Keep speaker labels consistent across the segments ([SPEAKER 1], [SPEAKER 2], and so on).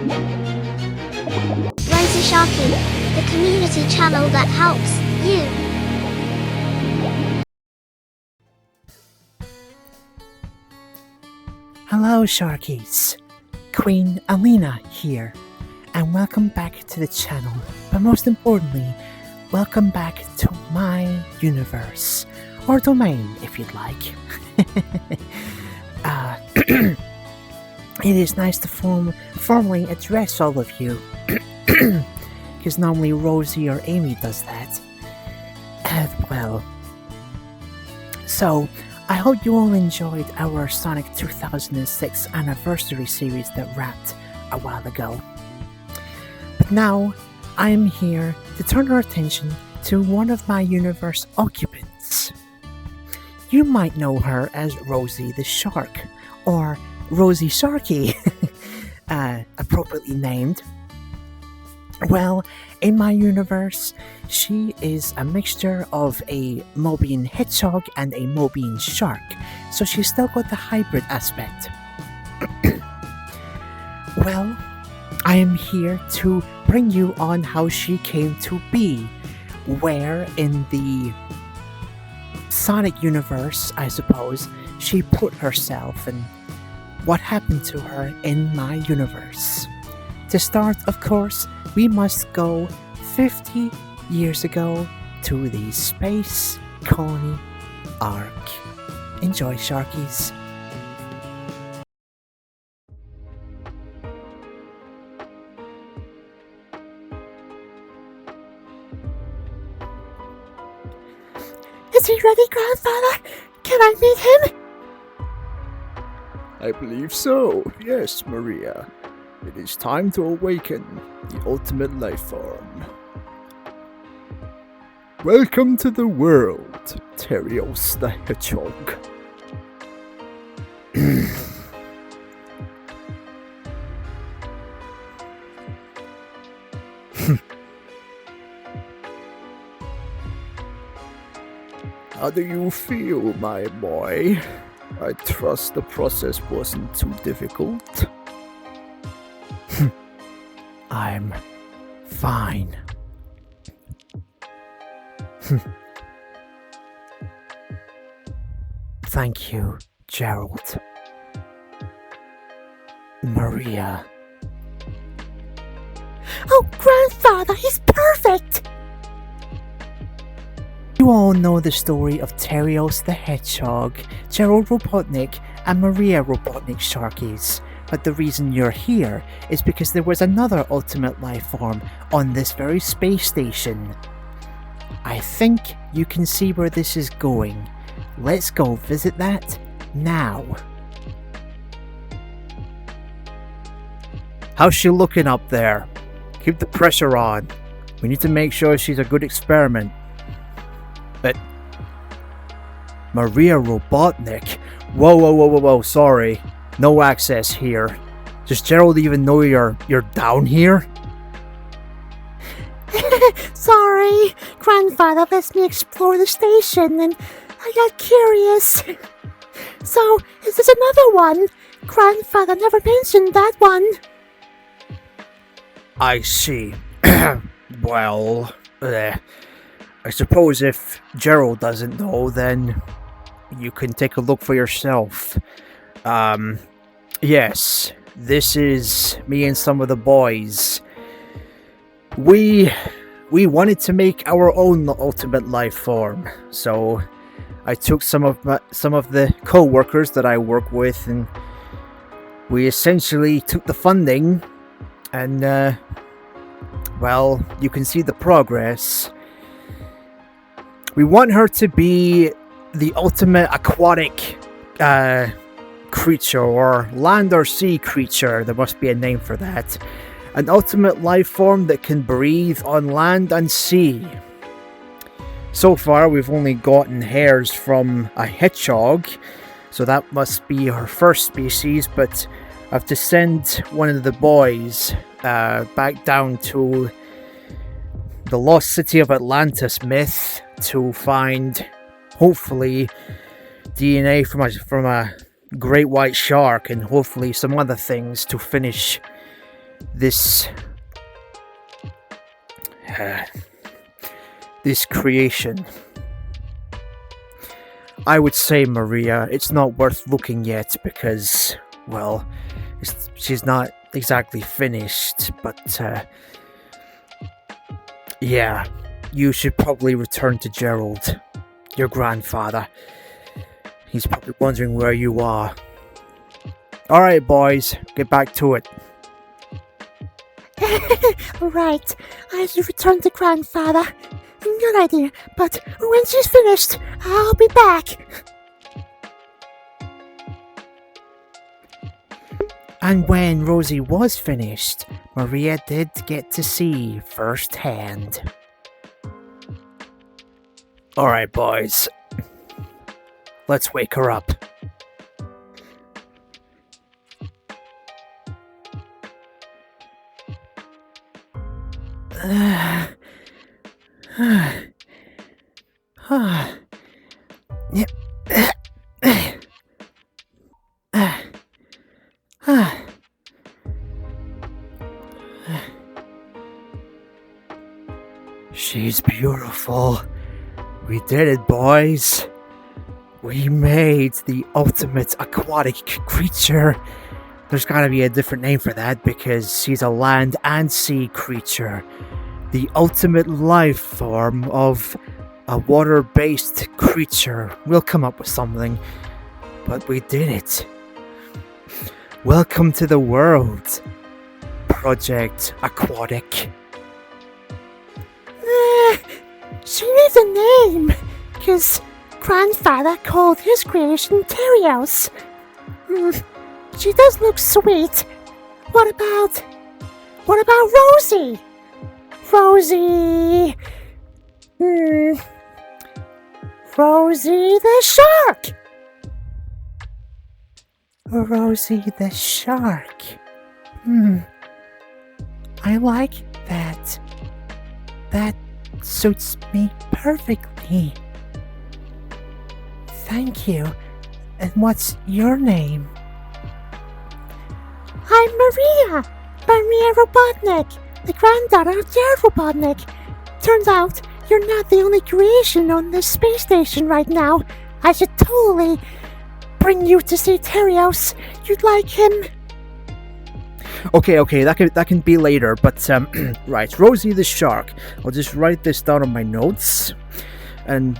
[SPEAKER 1] Rosie Sharky, the community channel that helps you.
[SPEAKER 2] Hello Sharkies, Queen Aleena here, and welcome back to the channel, but most importantly, welcome back to my universe, or domain if you'd like. It is nice to formally address all of you, because normally Rosie or Amy does that. So I hope you all enjoyed our Sonic 2006 anniversary series that wrapped a while ago. But now, I am here to turn our attention to one of my universe occupants. You might know her as Rosie the Shark, or Rosie Sharky, appropriately named. Well, in my universe, she is a mixture of a Mobian Hedgehog and a Mobian Shark, so she's still got the hybrid aspect. Well, I am here to bring you on how she came to be, where in the Sonic universe, I suppose, she put herself and what happened to her in my universe. To start, of course, we must go 50 years ago to the Space Colony Ark. Enjoy, Sharkies. Is he ready, Grandfather? Can I meet him?
[SPEAKER 3] I believe so, yes, Maria. It is time to awaken the ultimate Lifeform. Welcome to the world, Terios the Hedgehog. How do you feel, my boy? I trust the process wasn't too difficult.
[SPEAKER 2] I'm fine. Thank you, Gerald. Maria. Oh, Grandfather, he's perfect! You all know the story of Terios the Hedgehog, Gerald Robotnik, and Maria Robotnik Sharkies. But the reason you're here is because there was another ultimate life form on this very space station. I think you can see where this is going. Let's go visit that now.
[SPEAKER 3] How's she looking up there? Keep the pressure on. We need to make sure she's a good experiment. But Maria Robotnik? Whoa, sorry. No access here. Does Gerald even know you're down here?
[SPEAKER 2] Sorry, Grandfather lets me explore the station and I got curious. So, is this another one? Grandfather never mentioned that one.
[SPEAKER 3] I see. Well, I suppose if Gerald doesn't know, then you can take a look for yourself. Yes, this is me and some of the boys. We wanted to make our own ultimate life form, so I took some of the co-workers that I work with, and we essentially took the funding, and well, you can see the progress. We want her to be the ultimate aquatic creature, or land or sea creature. There must be a name for that. An ultimate life form that can breathe on land and sea. So far, we've only gotten hairs from a hedgehog, so that must be her first species, but I have to send one of the boys back down to the lost city of Atlantis myth to find, hopefully, DNA from a great white shark, and hopefully some other things to finish this this creation. I would say, Maria, it's not worth looking yet because, well, she's not exactly finished, but yeah, you should probably return to Gerald, your grandfather. He's probably wondering where you are. Alright, boys, get back to it.
[SPEAKER 2] Right, I should return to grandfather. Good idea, but when she's finished, I'll be back. And when Rosie was finished, Maria did get to see firsthand.
[SPEAKER 3] Alright, boys. Let's wake her up. She's beautiful. We did it, boys. We made the ultimate aquatic creature. There's gotta be a different name for that because she's a land and sea creature. The ultimate life form of a water-based creature. We'll come up with something, but we did it. Welcome to the world, Project Aquatic.
[SPEAKER 2] She needs a name, because grandfather called his creation Terios. She does look sweet. What about Rosie? Rosie the shark. Rosie the shark. I like that. That suits me perfectly. Thank you. And what's your name? I'm Maria Robotnik, the granddaughter of Gerald Robotnik. Turns out you're not the only creation on this space station right now. I should totally bring you to see Terios. You'd like him?
[SPEAKER 3] Okay, that can be later, but right, Rosie the shark. I'll just write this down on my notes. And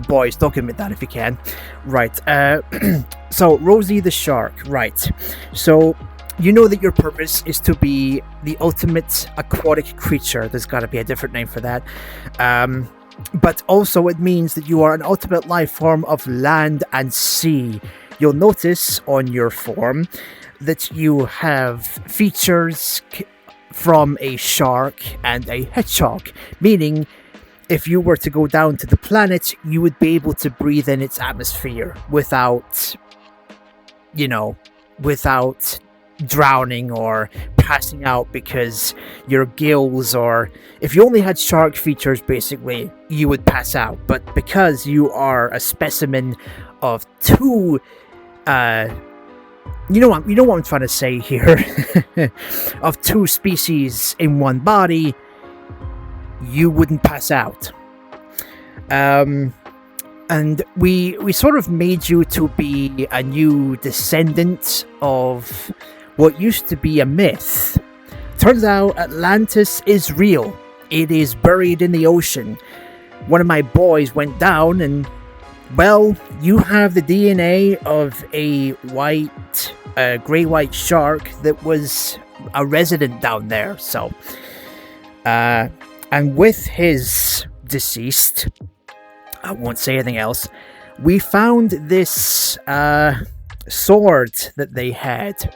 [SPEAKER 3] boys, don't give me that if you can. Right, so Rosie the shark, right. So you know that your purpose is to be the ultimate aquatic creature. There's got to be a different name for that. But also it means that you are an ultimate life form of land and sea. You'll notice on your form that you have features from a shark and a hedgehog, meaning if you were to go down to the planet, you would be able to breathe in its atmosphere without drowning or passing out because your gills, or if you only had shark features, basically, you would pass out. But because you are a specimen of two, you know what I'm trying to say here, of two species in one body, you wouldn't pass out. And we sort of made you to be a new descendant of what used to be a myth. Turns out Atlantis is real. It is buried in the ocean. One of my boys went down and, well, you have the DNA of a grey white shark that was a resident down there. So, and with his deceased, I won't say anything else, we found this sword that they had,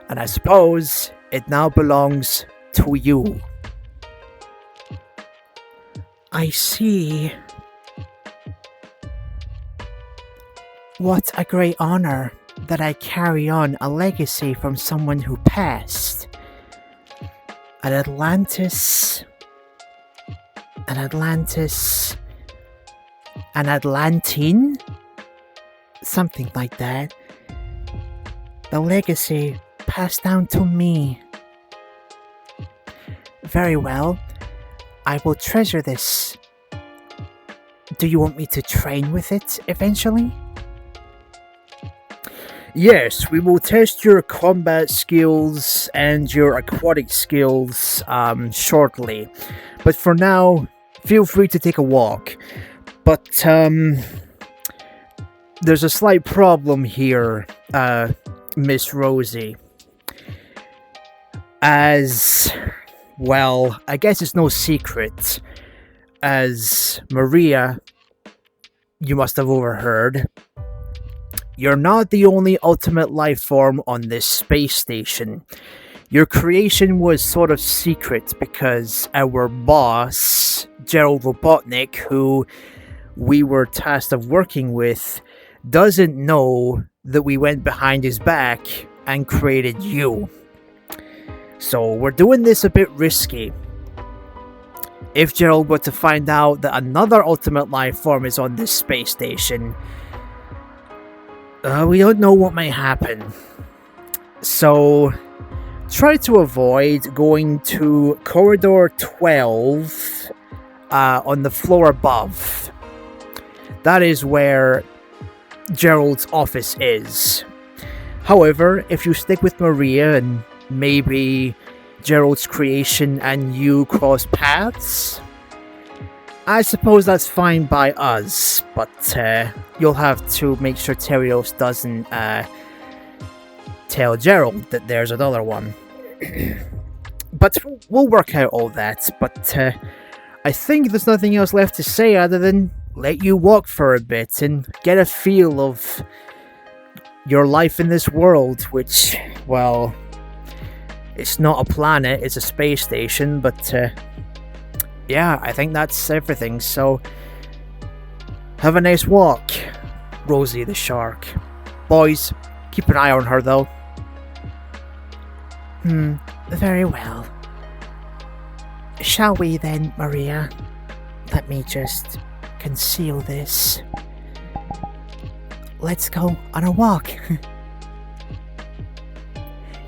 [SPEAKER 3] and I suppose it now belongs to you. I see. What a great honor that I carry on a legacy from someone who passed. An Atlantine? Something like that. The legacy passed down to me.
[SPEAKER 2] Very well. I will treasure this. Do you want me to train with it eventually?
[SPEAKER 3] Yes, we will test your combat skills and your aquatic skills shortly. But for now, feel free to take a walk. But there's a slight problem here, Miss Rosie. As well, I guess it's no secret. As Maria, you must have overheard. You're not the only ultimate life form on this space station. Your creation was sort of secret because our boss, Gerald Robotnik, who we were tasked of working with, doesn't know that we went behind his back and created you. So we're doing this a bit risky. If Gerald were to find out that another ultimate life form is on this space station, we don't know what may happen. So try to avoid going to corridor 12 on the floor above. That is where Gerald's office is. However, if you stick with Maria and maybe Gerald's creation and you cross paths, I suppose that's fine by us, but you'll have to make sure Terios doesn't tell Gerald that there's another one. But we'll work out all that, but I think there's nothing else left to say other than let you walk for a bit and get a feel of your life in this world, which, well, it's not a planet, it's a space station, but yeah, I think that's everything, so have a nice walk, Rosie the shark. Boys, keep an eye on her though.
[SPEAKER 2] Very well. Shall we then, Maria? Let me just conceal this. Let's go on a walk.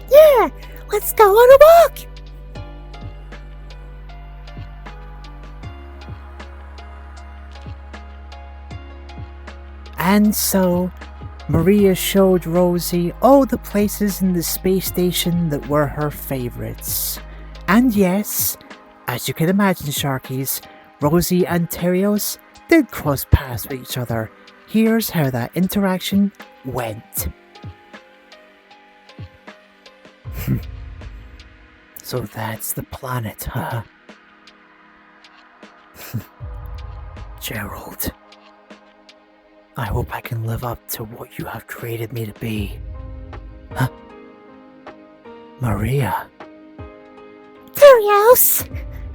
[SPEAKER 2] Yeah, let's go on a walk! And so, Maria showed Rosie all the places in the space station that were her favorites. And yes, as you can imagine, Sharkies, Rosie and Terios did cross paths with each other. Here's how that interaction went. So that's the planet, huh? Gerald. I hope I can live up to what you have created me to be. Huh? Maria.
[SPEAKER 4] Terios!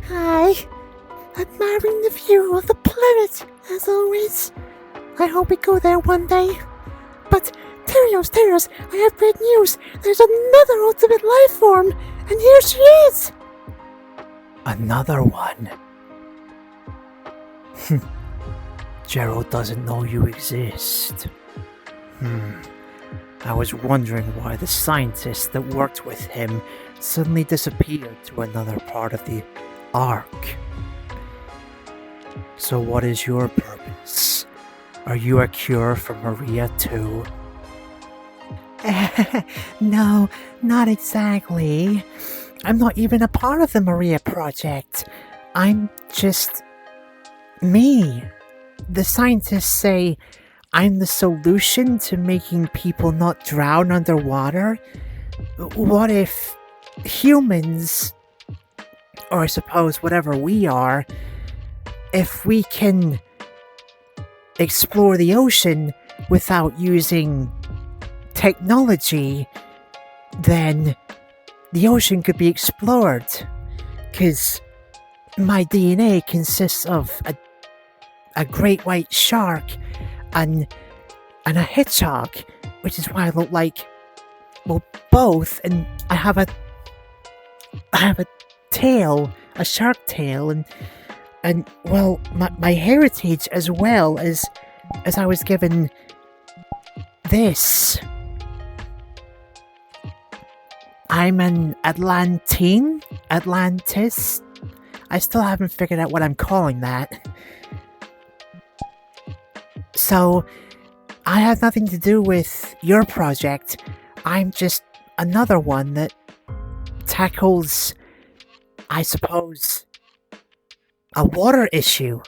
[SPEAKER 4] Hi. Admiring the view of the planet, as always. I hope we go there one day. But, Terios, I have great news. There's another ultimate life form, and here she is!
[SPEAKER 2] Another one? Gerald doesn't know you exist. I was wondering why the scientist that worked with him suddenly disappeared to another part of the Ark. So what is your purpose? Are you a cure for Maria too?
[SPEAKER 4] No, not exactly. I'm not even a part of the Maria project. I'm just me. The scientists say I'm the solution to making people not drown underwater. What if humans, or I suppose whatever we are, if we can explore the ocean without using technology, then the ocean could be explored. 'Cause my DNA consists of a great white shark and a hedgehog, which is why I look like, well, both. And I have a tail, a shark tail, and well, my heritage as well as I was given this. I'm an Atlantine, Atlantis? I still haven't figured out what I'm calling that. So, I have nothing to do with your project. I'm just another one that tackles, I suppose, a water issue.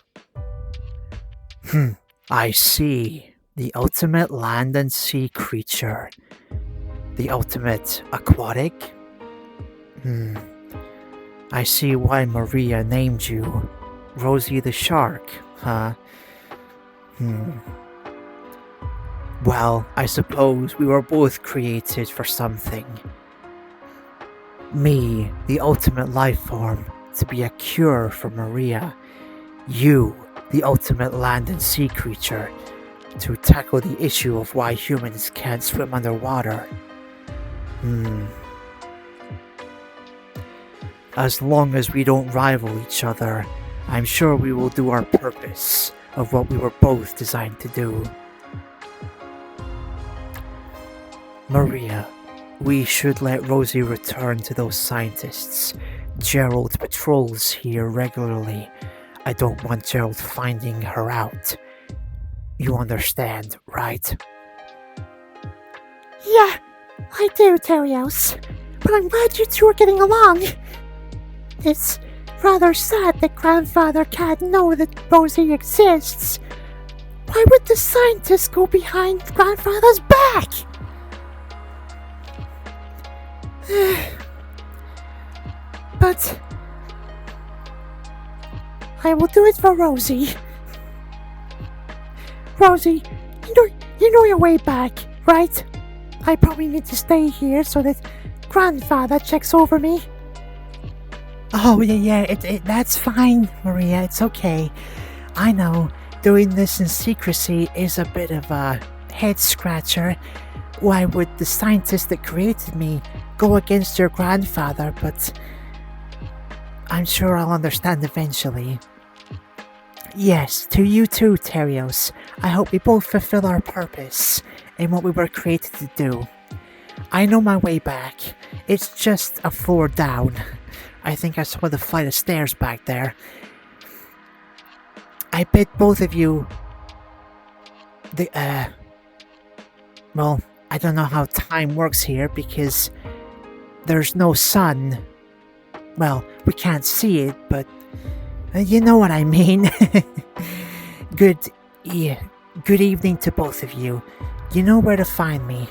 [SPEAKER 3] I see. The ultimate land and sea creature. The ultimate aquatic? I see why Maria named you Rosie the Shark, huh? Well, I suppose we were both created for something. Me, the ultimate life form, to be a cure for Maria. You, the ultimate land and sea creature, to tackle the issue of why humans can't swim underwater. As long as we don't rival each other, I'm sure we will do our purpose of what we were both designed to do. Maria, we should let Rosie return to those scientists. Gerald patrols here regularly. I don't want Gerald finding her out. You understand, right?
[SPEAKER 4] Yeah, I do, Terios. But I'm glad you two are getting along. It's rather sad that Grandfather can't know that Rosie exists. Why would the scientists go behind Grandfather's back? But I will do it for Rosie. Rosie, you know your way back, right? I probably need to stay here so that Grandfather checks over me. Oh, yeah, that's fine, Maria, it's okay. I know, doing this in secrecy is a bit of a head-scratcher. Why would the scientist that created me go against your grandfather, but I'm sure I'll understand eventually. Yes, to you too, Terios. I hope we both fulfill our purpose in what we were created to do. I know my way back. It's just a floor down. I think I saw the flight of stairs back there. I bid both of you well, I don't know how time works here because there's no sun. Well, we can't see it, but you know what I mean. Good evening to both of you. You know where to find me.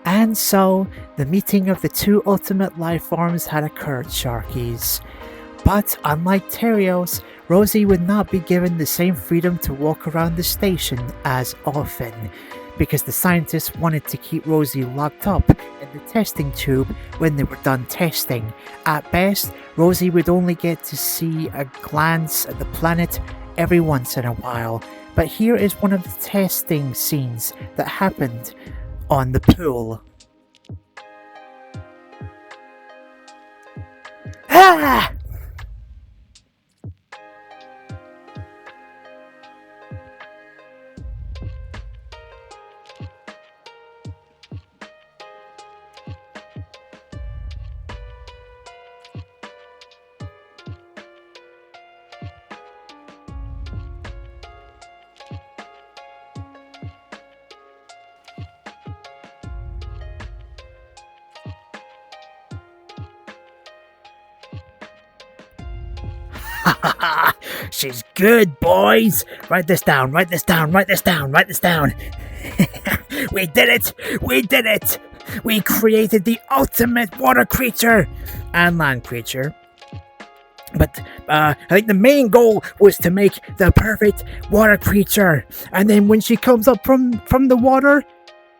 [SPEAKER 4] And so, the meeting of the two ultimate life forms had occurred, Sharkies. But unlike Terios, Rosie would not be given the same freedom to walk around the station as often, because the scientists wanted to keep Rosie locked up in the testing tube when they were done testing. At best, Rosie would only get to see a glance at the planet every once in a while. But here is one of the testing scenes that happened on the pool. Ah!
[SPEAKER 3] She's good, boys! Write this down, write this down, write this down, write this down. We did it! We did it! We created the ultimate water creature! And land creature. But I think the main goal was to make the perfect water creature. And then when she comes up from the water,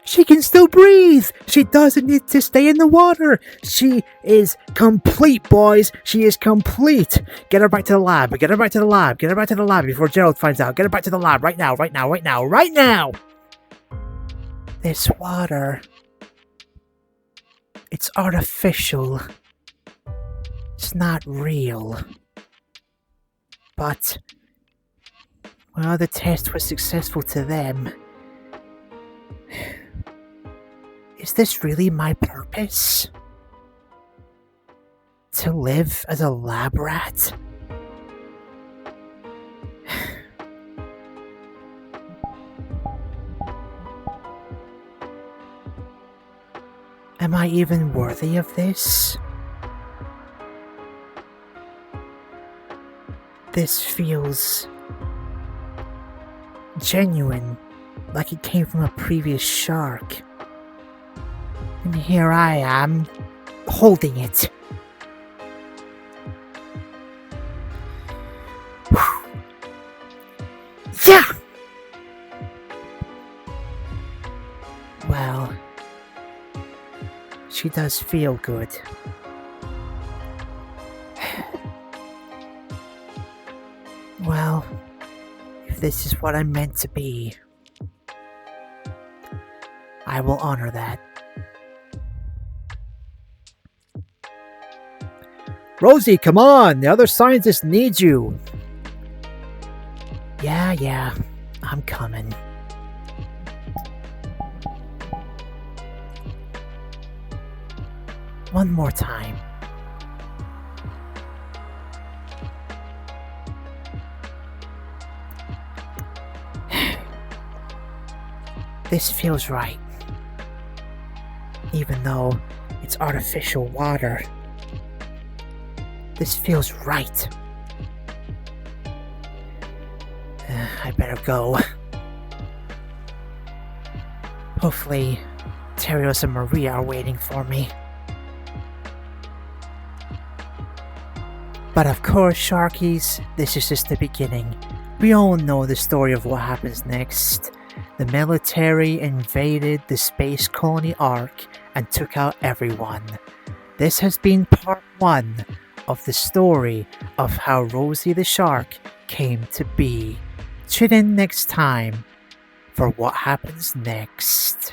[SPEAKER 3] she can still breathe. She doesn't need to stay in the water. She is complete, boys. She is complete. Get her back to the lab. Get her back to the lab. Get her back to the lab before Gerald finds out. Get her back to the lab right now, right now, right now, right now.
[SPEAKER 4] This water, it's artificial. It's not real. But, well, the test was successful to them. this really my purpose? To live as a lab rat? Am I even worthy of this? This feels genuine, like it came from a previous shark. And here I am, holding it. Yeah! Well, she does feel good. Well, if this is what I'm meant to be, I will honor that.
[SPEAKER 3] Rosie, come on! The other scientists need you!
[SPEAKER 4] Yeah, I'm coming. One more time. This feels right. Even though it's artificial water. This feels right. I better go. Hopefully, Terios and Maria are waiting for me. But of course, Sharkies, this is just the beginning. We all know the story of what happens next. The military invaded the space colony Ark and took out everyone. This has been part 1 of the story of how Rosie the shark came to be. Tune in next time for what happens next.